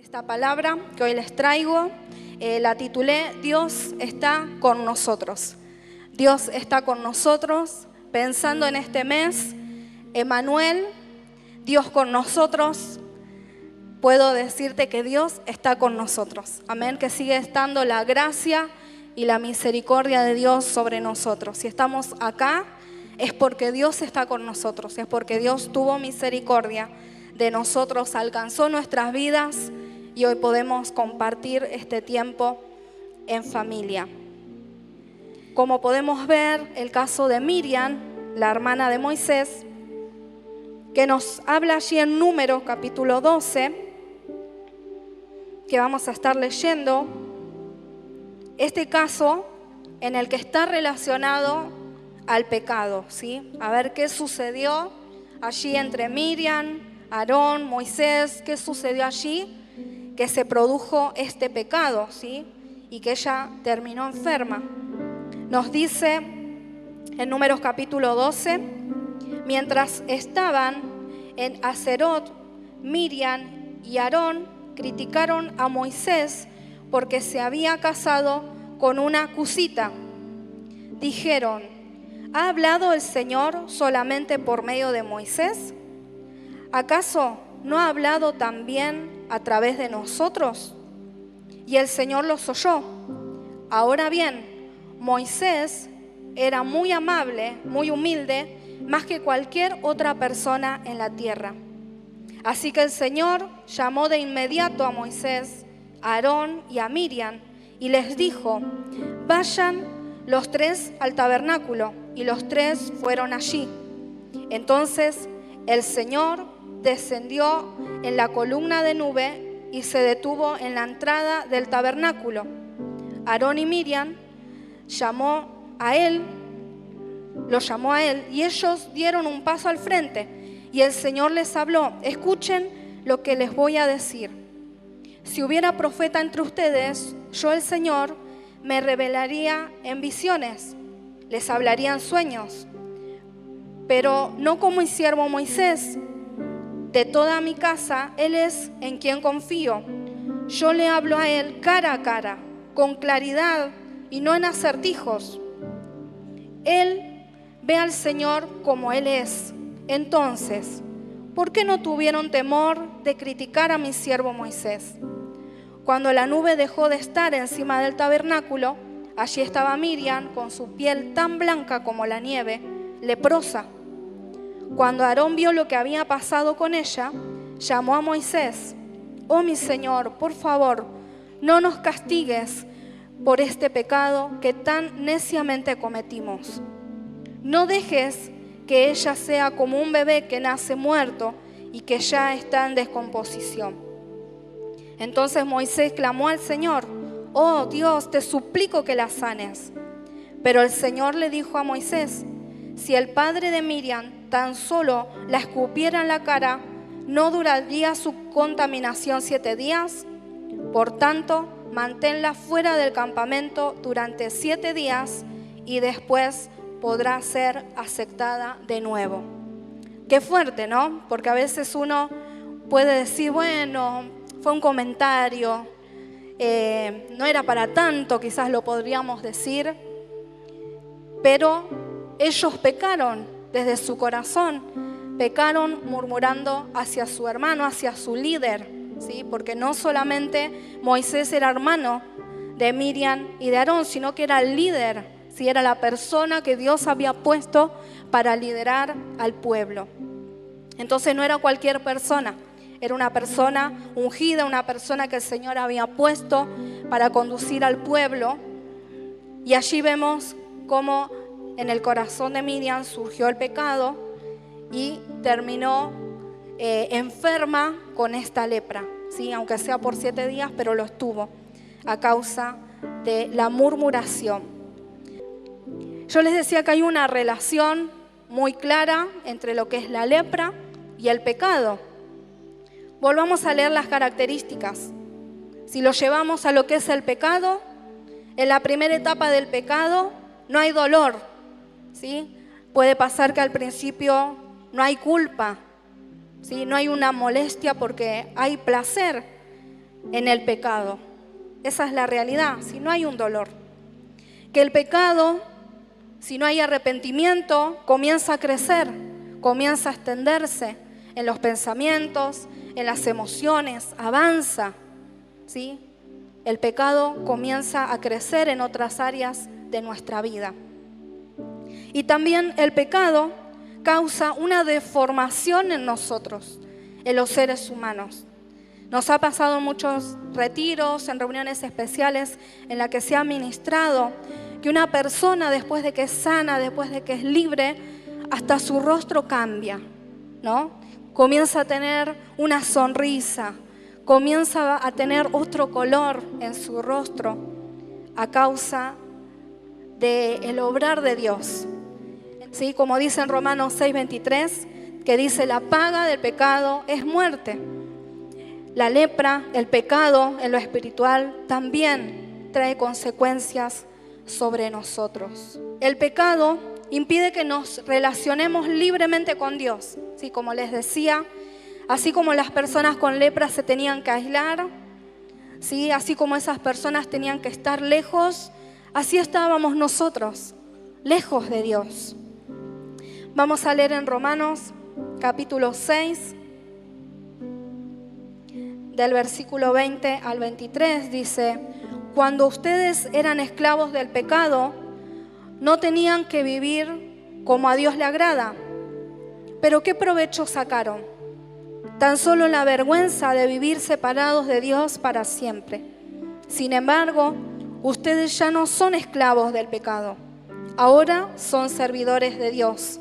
Esta palabra que hoy les traigo, la titulé Dios está con nosotros. Dios está con nosotros, pensando en este mes, Emmanuel, Dios con nosotros. Puedo decirte que Dios está con nosotros. Amén, que sigue estando la gracia y la misericordia de Dios sobre nosotros. Si estamos acá, es porque Dios está con nosotros, es porque Dios tuvo misericordia de nosotros, alcanzó nuestras vidas y hoy podemos compartir este tiempo en familia. Como podemos ver, el caso de Miriam, la hermana de Moisés, que nos habla allí en Números capítulo 12, que vamos a estar leyendo, este caso en el que está relacionado al pecado, ¿sí? A ver qué sucedió allí entre Miriam, Aarón, Moisés, qué sucedió allí, que se produjo este pecado, ¿sí? Y que ella terminó enferma. Nos dice en Números capítulo 12, mientras estaban en Hazerot, Miriam y Aarón criticaron a Moisés porque se había casado con una cusita. Dijeron, ¿ha hablado el Señor solamente por medio de Moisés? ¿Acaso no ha hablado también a través de nosotros? Y el Señor los oyó. Ahora bien, Moisés era muy amable, muy humilde, más que cualquier otra persona en la tierra. Así que el Señor llamó de inmediato a Moisés, a Aarón y a Miriam y les dijo, vayan los tres al tabernáculo, y los tres fueron allí. Entonces el Señor descendió en la columna de nube y se detuvo en la entrada del tabernáculo. Aarón y Miriam lo llamó a él y ellos dieron un paso al frente y el Señor les habló. Escuchen lo que les voy a decir. Si hubiera profeta entre ustedes, yo el Señor me revelaría en visiones, les hablaría en sueños, pero no como mi siervo Moisés. De toda mi casa, Él es en quien confío. Yo le hablo a Él cara a cara, con claridad y no en acertijos. Él ve al Señor como Él es. Entonces, ¿por qué no tuvieron temor de criticar a mi siervo Moisés? Cuando la nube dejó de estar encima del tabernáculo, allí estaba Miriam con su piel tan blanca como la nieve, leprosa. Cuando Aarón vio lo que había pasado con ella, llamó a Moisés. Oh mi Señor, por favor, no nos castigues por este pecado que tan neciamente cometimos. No dejes que ella sea como un bebé que nace muerto y que ya está en descomposición. Entonces Moisés clamó al Señor, oh Dios, te suplico que la sanes. Pero el Señor le dijo a Moisés, si el padre de Miriam tan solo la escupiera en la cara, ¿no duraría su contaminación 7 días? Por tanto, manténla fuera del campamento durante 7 días y después podrá ser aceptada de nuevo. Qué fuerte, ¿no? Porque a veces uno puede decir, bueno, fue un comentario, no era para tanto, quizás lo podríamos decir, pero ellos pecaron desde su corazón, pecaron murmurando hacia su hermano, hacia su líder, ¿sí? Porque no solamente Moisés era hermano de Miriam y de Aarón, sino que era el líder, ¿sí? Era la persona que Dios había puesto para liderar al pueblo. Entonces no era cualquier persona, era una persona ungida, una persona que el Señor había puesto para conducir al pueblo. Y allí vemos cómo en el corazón de Miriam surgió el pecado y terminó enferma con esta lepra, ¿sí? Aunque sea por 7 días, pero lo estuvo a causa de la murmuración. Yo les decía que hay una relación muy clara entre lo que es la lepra y el pecado. Volvamos a leer las características. Si lo llevamos a lo que es el pecado, en la primera etapa del pecado no hay dolor, ¿sí? Puede pasar que al principio no hay culpa, ¿sí? No hay una molestia porque hay placer. en el pecado. Esa es la realidad, si no hay un dolor. Que el pecado, si no hay arrepentimiento, comienza a crecer, comienza a extenderse en los pensamientos, en las emociones, avanza, ¿sí? El pecado comienza a crecer en otras áreas de nuestra vida. Y también el pecado causa una deformación en nosotros, en los seres humanos. Nos ha pasado en muchos retiros, en reuniones especiales en las que se ha ministrado, que una persona después de que es sana, después de que es libre, hasta su rostro cambia, ¿no? Comienza a tener una sonrisa, comienza a tener otro color en su rostro a causa del obrar de Dios. ¿Sí? Como dice en Romanos 6:23, que dice: la paga del pecado es muerte. La lepra, el pecado en lo espiritual, también trae consecuencias sobre nosotros. El pecado impide que nos relacionemos libremente con Dios. ¿Sí? Como les decía, así como las personas con lepra se tenían que aislar, ¿sí? Así como esas personas tenían que estar lejos, así estábamos nosotros, lejos de Dios. Vamos a leer en Romanos capítulo 6, del versículo 20 al 23, dice: cuando ustedes eran esclavos del pecado, no tenían que vivir como a Dios le agrada. Pero ¿qué provecho sacaron? Tan solo la vergüenza de vivir separados de Dios para siempre. Sin embargo, ustedes ya no son esclavos del pecado. Ahora son servidores de Dios.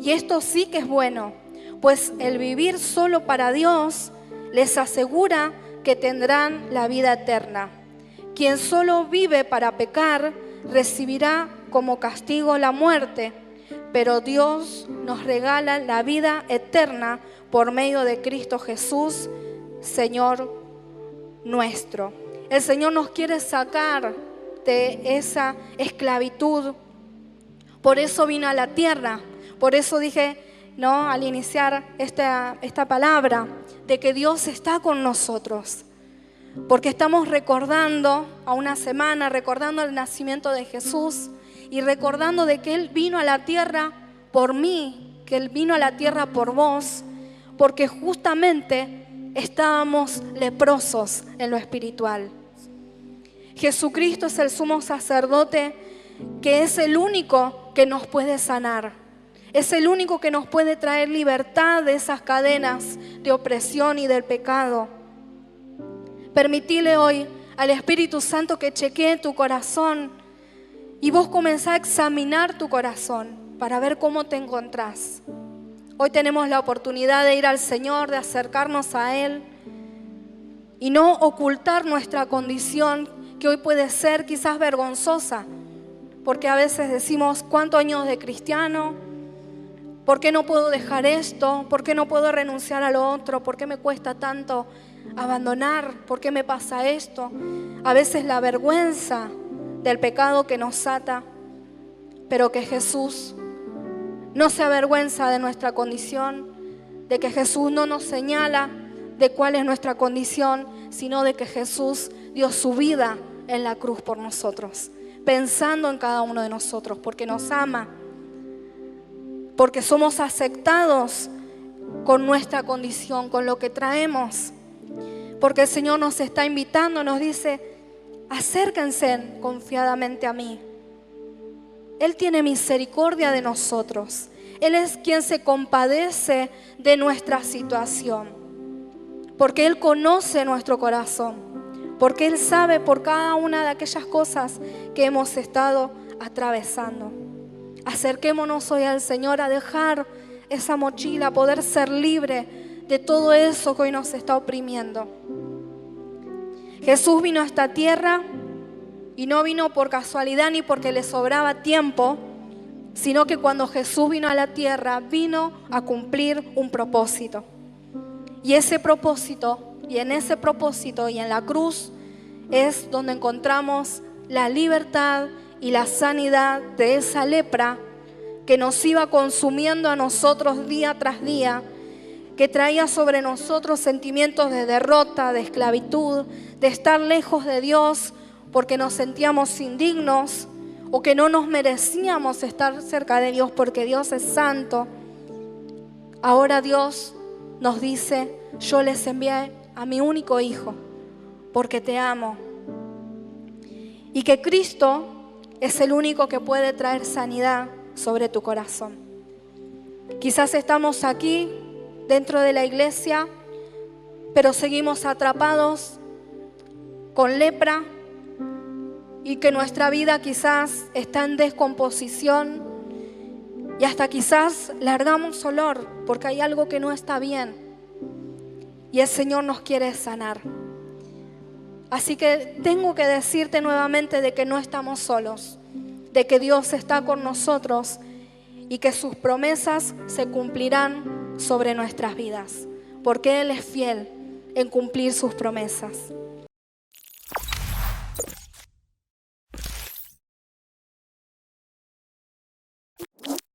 Y esto sí que es bueno, pues el vivir solo para Dios les asegura que tendrán la vida eterna. Quien solo vive para pecar recibirá como castigo la muerte, pero Dios nos regala la vida eterna por medio de Cristo Jesús, Señor nuestro. El Señor nos quiere sacar de esa esclavitud. Por eso vino a la tierra. Por eso dije, ¿no?, al iniciar esta palabra, de que Dios está con nosotros. Porque estamos recordando a una semana, recordando el nacimiento de Jesús y recordando de que Él vino a la tierra por mí, que Él vino a la tierra por vos, porque justamente estábamos leprosos en lo espiritual. Jesucristo es el sumo sacerdote, que es el único que nos puede sanar. Es el único que nos puede traer libertad de esas cadenas de opresión y del pecado. Permitile hoy al Espíritu Santo que chequee tu corazón y vos comenzá a examinar tu corazón para ver cómo te encontrás. Hoy tenemos la oportunidad de ir al Señor, de acercarnos a Él y no ocultar nuestra condición, que hoy puede ser quizás vergonzosa, porque a veces decimos: ¿cuántos años de cristiano? ¿Por qué no puedo dejar esto? ¿Por qué no puedo renunciar a lo otro? ¿Por qué me cuesta tanto abandonar? ¿Por qué me pasa esto? A veces la vergüenza del pecado que nos ata, pero que Jesús no se avergüenza de nuestra condición, de que Jesús no nos señala de cuál es nuestra condición, sino de que Jesús dio su vida en la cruz por nosotros, pensando en cada uno de nosotros, porque nos ama, porque somos aceptados con nuestra condición, con lo que traemos, porque el Señor nos está invitando, nos dice: acérquense confiadamente a mí. Él tiene misericordia de nosotros. Él es quien se compadece de nuestra situación, porque Él conoce nuestro corazón, porque Él sabe por cada una de aquellas cosas que hemos estado atravesando. Acerquémonos hoy al Señor a dejar esa mochila, a poder ser libre de todo eso que hoy nos está oprimiendo. Jesús vino a esta tierra y no vino por casualidad ni porque le sobraba tiempo, sino que cuando Jesús vino a la tierra, vino a cumplir un propósito. Y ese propósito, y en ese propósito y en la cruz, es donde encontramos la libertad y la sanidad de esa lepra que nos iba consumiendo a nosotros día tras día, que traía sobre nosotros sentimientos de derrota, de esclavitud, de estar lejos de Dios porque nos sentíamos indignos o que no nos merecíamos estar cerca de Dios porque Dios es santo. Ahora Dios nos dice: yo les envié a mi único hijo porque te amo. Y que Cristo es el único que puede traer sanidad sobre tu corazón. Quizás estamos aquí dentro de la iglesia, pero seguimos atrapados con lepra y que nuestra vida quizás está en descomposición y hasta quizás largamos olor porque hay algo que no está bien y el Señor nos quiere sanar. Así que tengo que decirte nuevamente de que no estamos solos, de que Dios está con nosotros y que sus promesas se cumplirán sobre nuestras vidas, porque Él es fiel en cumplir sus promesas.